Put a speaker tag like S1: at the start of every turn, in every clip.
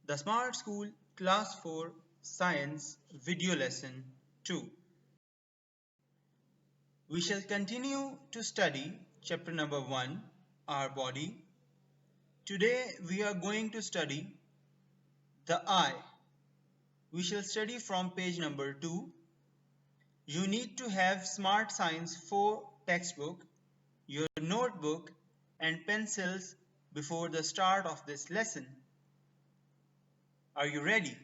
S1: The Smart School Class 4 Science Video Lesson 2. We shall continue to study chapter number 1, our body. Today we are going to study the eye. We shall study from page number 2. You need to have Smart Science 4 textbook, your notebook and pencils before the start of this lesson. Are you ready?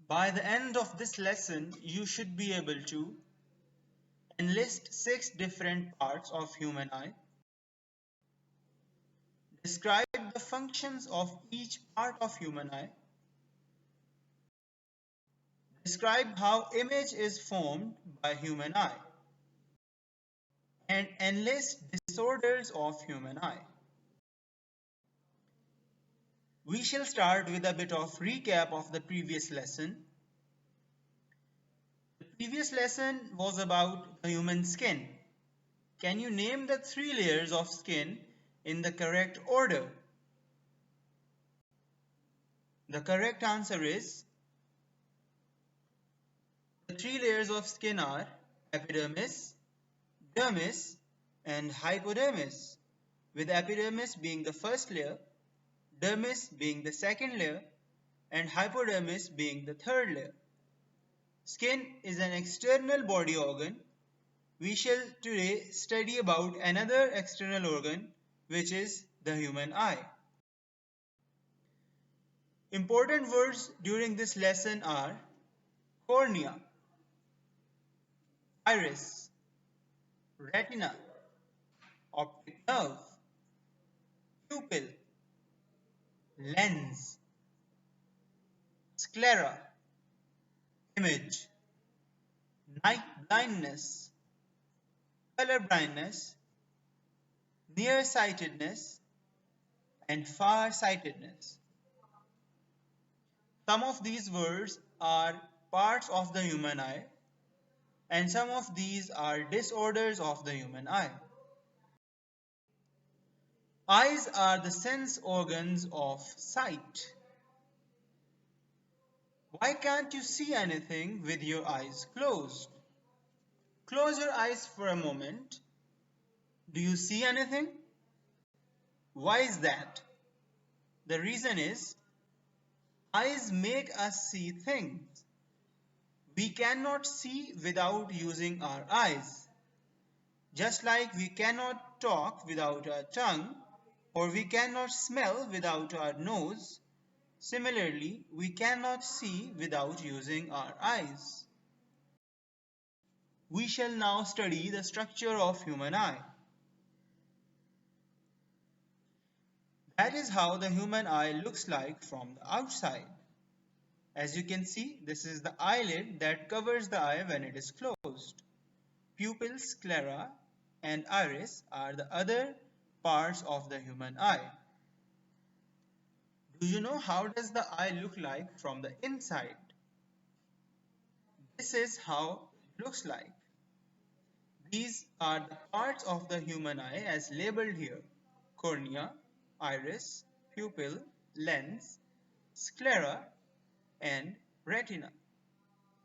S1: By the end of this lesson, you should be able to enlist 6 different parts of human eye, describe the functions of each part of human eye, describe how image is formed by human eye, and enlist disorders of human eye. We shall start with a bit of recap of the previous lesson. The previous lesson was about the human skin. Can you name the 3 layers of skin in the correct order? The correct answer is the 3 layers of skin are epidermis, dermis, and hypodermis, with epidermis being the first layer, dermis being the second layer, and hypodermis being the third layer. Skin is an external body organ. We shall today study about another external organ, which is the human eye. Important words during this lesson are cornea, iris, retina, optic nerve, pupil, lens, sclera, image, night blindness, color blindness, nearsightedness, and farsightedness. Some of these words are parts of the human eye, and some of these are disorders of the human eye. Eyes are the sense organs of sight. Why can't you see anything with your eyes closed? Close your eyes for a moment. Do you see anything? Why is that? The reason is, eyes make us see things. We cannot see without using our eyes. Just like we cannot talk without our tongue, or we cannot smell without our nose, similarly, we cannot see without using our eyes. We shall now study the structure of human eye. That is how the human eye looks like from the outside. As you can see, this is the eyelid that covers the eye when it is closed. Pupil, sclera, and iris are the other parts of the human eye. Do you know how does the eye look like from the inside? This is how it looks like. These are the parts of the human eye as labeled here: cornea, iris, pupil, lens, sclera, and retina.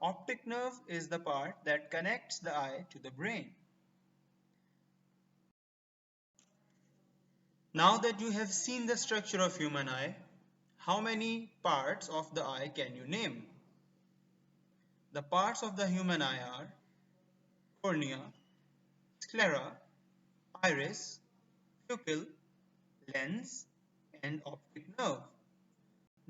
S1: Optic nerve is the part that connects the eye to the brain. Now that you have seen the structure of human eye, how many parts of the eye can you name? The parts of the human eye are cornea, sclera, iris, pupil, lens, and optic nerve.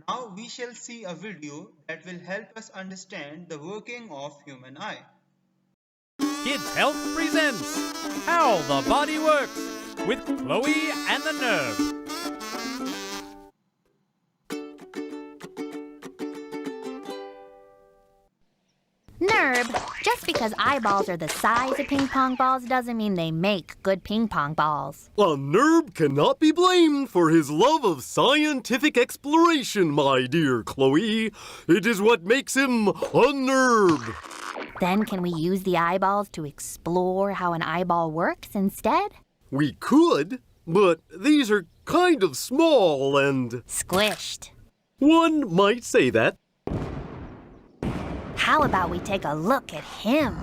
S1: Now we shall see a video that will help us understand the working of human eye.
S2: Kids Health presents How the Body Works with Chloe and the Nerb.
S3: Nerb, just because eyeballs are the size of ping pong balls doesn't mean they make good ping pong balls.
S4: A Nerb cannot be blamed for his love of scientific exploration, my dear Chloe. It is what makes him a Nerb.
S3: Then can we use the eyeballs to explore how an eyeball works instead?
S4: We could, but these are kind of small and...
S3: Squished.
S4: One might say that.
S3: How about we take a look at him?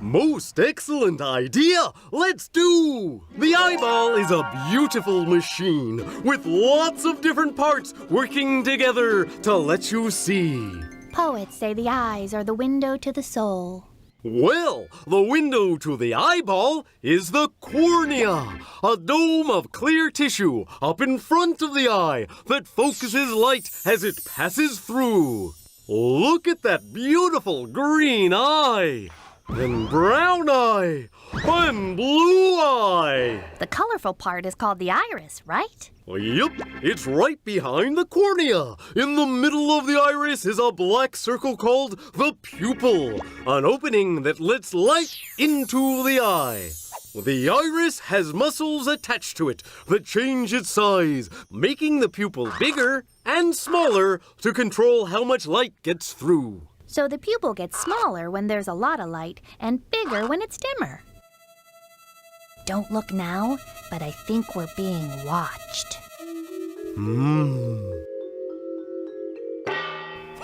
S4: Most excellent idea! Let's do! The eyeball is a beautiful machine with lots of different parts working together to let you see.
S3: Poets say the eyes are the window to the soul.
S4: Well, the window to the eyeball is the cornea, a dome of clear tissue up in front of the eye that focuses light as it passes through. Look at that beautiful green eye, and brown eye, and blue eye.
S3: The colorful part is called the iris, right?
S4: Yep, it's right behind the cornea. In the middle of the iris is a black circle called the pupil, an opening that lets light into the eye. The iris has muscles attached to it that change its size, making the pupil bigger and smaller to control how much light gets through.
S3: So the pupil gets smaller when there's a lot of light and bigger when it's dimmer. Don't look now, but I think we're being watched.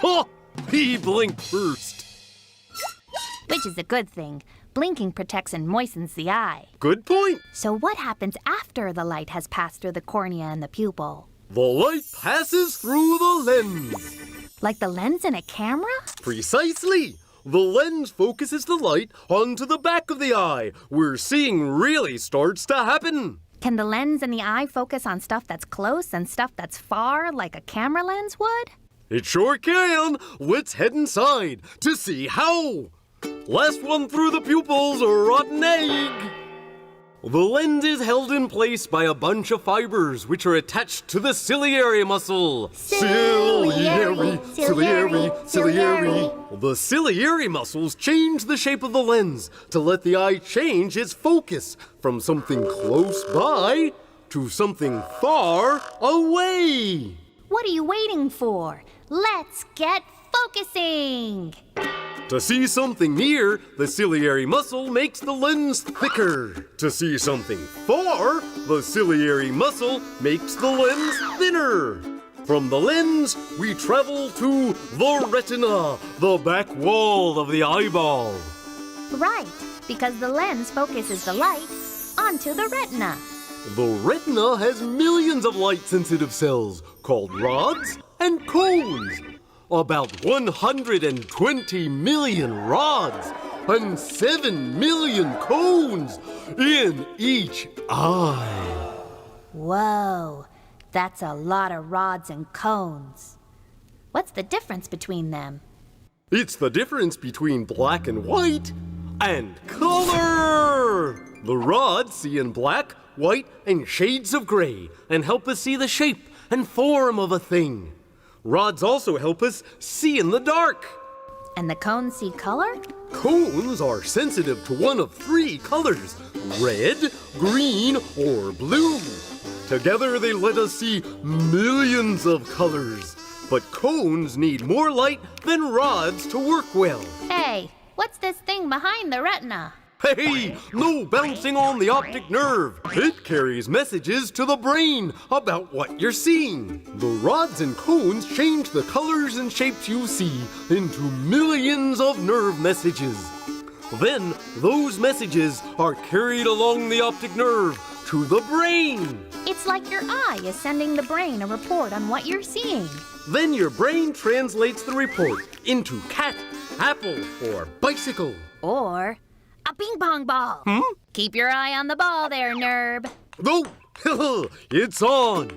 S4: Ha! He blinked first.
S3: Which is a good thing. Blinking protects and moistens the eye.
S4: Good point.
S3: So what happens after the light has passed through the cornea and the pupil?
S4: The light passes through the lens.
S3: Like the lens in a camera?
S4: Precisely. The lens focuses the light onto the back of the eye, where seeing really starts to happen.
S3: Can the lens in the eye focus on stuff that's close and stuff that's far, like a camera lens would?
S4: It sure can. Let's head inside to see how. Last one through the pupils, a rotten egg. The lens is held in place by a bunch of fibers which are attached to the ciliary muscle.
S3: Ciliary.
S4: The ciliary muscles change the shape of the lens to let the eye change its focus from something close by to something far away.
S3: What are you waiting for? Let's get focusing!
S4: To see something near, the ciliary muscle makes the lens thicker. To see something far, the ciliary muscle makes the lens thinner. From the lens, we travel to the retina, the back wall of the eyeball.
S3: Right, because the lens focuses the light onto the retina.
S4: The retina has millions of light-sensitive cells called rods and cones. About 120 million rods and 7 million cones in each eye.
S3: Whoa, that's a lot of rods and cones. What's the difference between them?
S4: It's the difference between black and white and color. The rods see in black, white, and shades of gray and help us see the shape and form of a thing. Rods also help us see in the dark.
S3: And the cones see color?
S4: Cones are sensitive to one of 3 colors, red, green, or blue. Together they let us see millions of colors. But cones need more light than rods to work well.
S3: Hey, what's this thing behind the retina?
S4: Hey, no bouncing on the optic nerve. It carries messages to the brain about what you're seeing. The rods and cones change the colors and shapes you see into millions of nerve messages. Then, those messages are carried along the optic nerve to the brain.
S3: It's like your eye is sending the brain a report on what you're seeing.
S4: Then your brain translates the report into cat, apple, or bicycle.
S3: Or a ping pong ball. Keep your eye on the ball there, Nerb.
S4: No, it's on.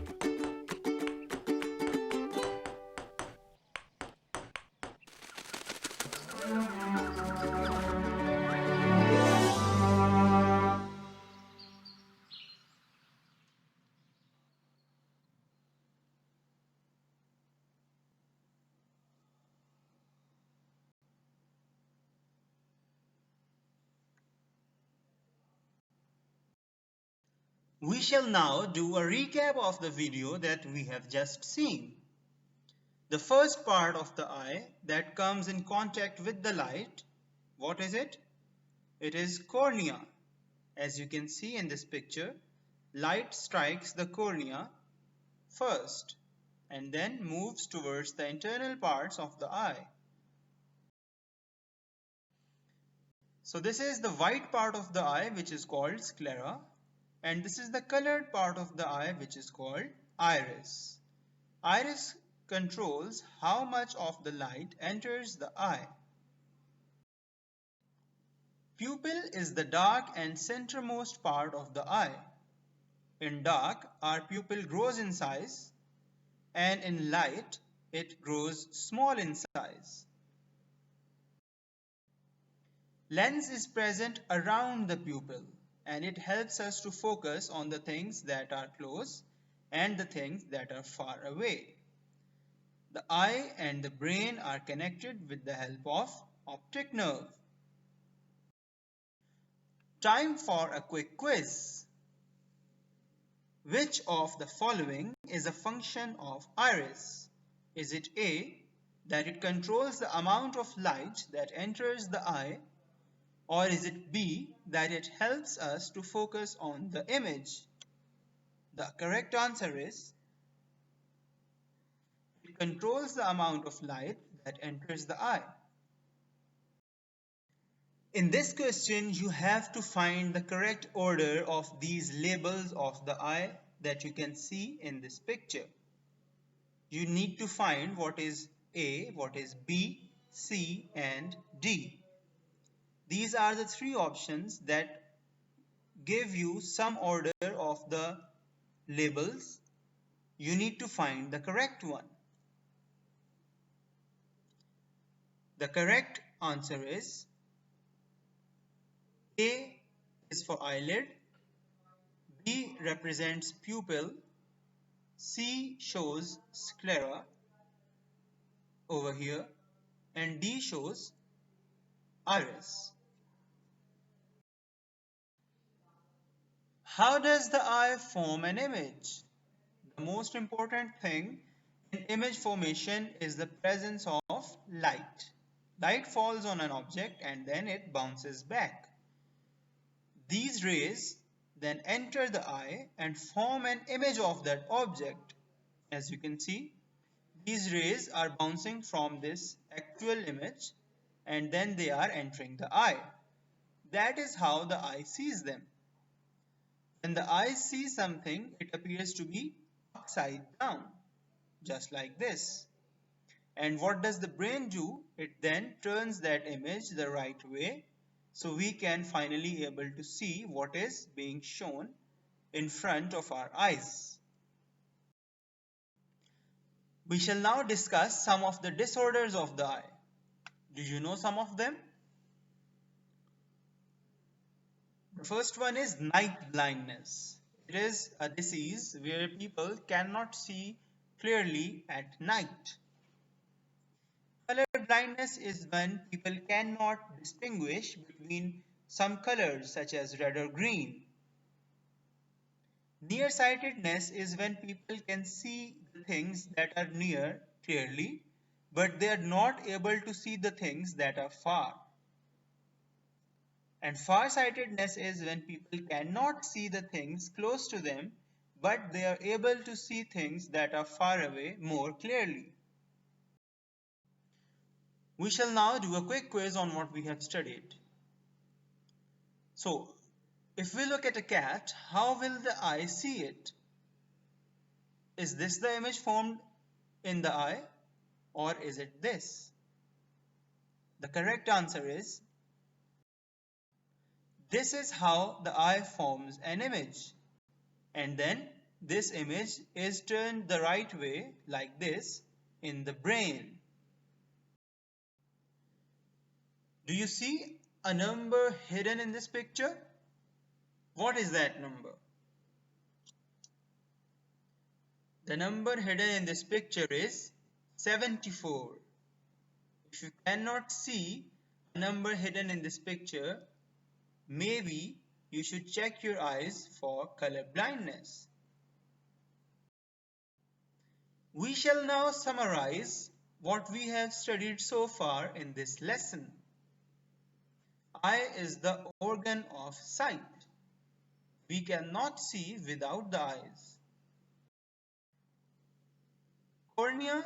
S1: We shall now do a recap of the video that we have just seen. The first part of the eye that comes in contact with the light, what is it? It is cornea. As you can see in this picture, light strikes the cornea first and then moves towards the internal parts of the eye. So this is the white part of the eye, which is called sclera, and this is the colored part of the eye, which is called iris. Iris controls how much of the light enters the eye. Pupil is the dark and centermost part of the eye. In dark, our pupil grows in size, and in light, it grows small in size. Lens is present around the pupil, and it helps us to focus on the things that are close and the things that are far away. The eye and the brain are connected with the help of optic nerve. Time for a quick quiz. Which of the following is a function of iris? Is it A, that it controls the amount of light that enters the eye, or is it B, that it helps us to focus on the image? The correct answer is it controls the amount of light that enters the eye. In this question, you have to find the correct order of these labels of the eye that you can see in this picture. You need to find what is A, what is B, C, and D. These are the three options that give you some order of the labels. You need to find the correct one. The correct answer is A is for eyelid, B represents pupil, C shows sclera over here, and D shows iris. How does the eye form an image? The most important thing in image formation is the presence of light. Light falls on an object and then it bounces back. These rays then enter the eye and form an image of that object. As you can see, these rays are bouncing from this actual image and then they are entering the eye. That is how the eye sees them. When the eye sees something, it appears to be upside down, just like this. And what does the brain do? It then turns that image the right way, so we can finally able to see what is being shown in front of our eyes. We shall now discuss some of the disorders of the eye. Do you know some of them? The first one is night blindness. It is a disease where people cannot see clearly at night. Color blindness is when people cannot distinguish between some colors such as red or green. Nearsightedness is when people can see the things that are near clearly, but they are not able to see the things that are far. And farsightedness is when people cannot see the things close to them, but they are able to see things that are far away more clearly. We shall now do a quick quiz on what we have studied. So, if we look at a cat, how will the eye see it? Is this the image formed in the eye, or is it this? The correct answer is this is how the eye forms an image, and then this image is turned the right way like this in the brain. Do you see a number hidden in this picture? What is that number? The number hidden in this picture is 74. If you cannot see a number hidden in this picture, maybe you should check your eyes for color blindness. We shall now summarize what we have studied so far in this lesson. Eye is the organ of sight. We cannot see without the eyes. Cornea,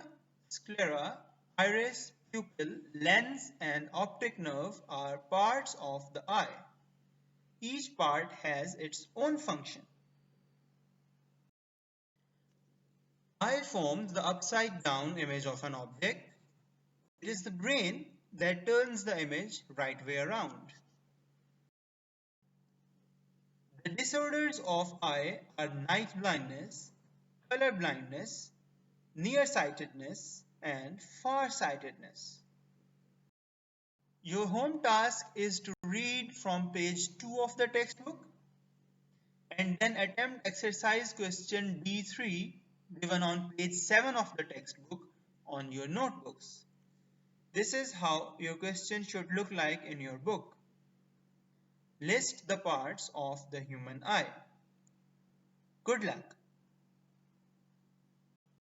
S1: sclera, iris, pupil, lens, and optic nerve are parts of the eye. Each part has its own function. Eye forms the upside down image of an object. It is the brain that turns the image right way around. The disorders of eye are night blindness, color blindness, nearsightedness, and farsightedness. Your home task is to read from page 2 of the textbook and then attempt exercise question D3 given on page 7 of the textbook on your notebooks. This is how your question should look like in your book. List the parts of the human eye. Good luck.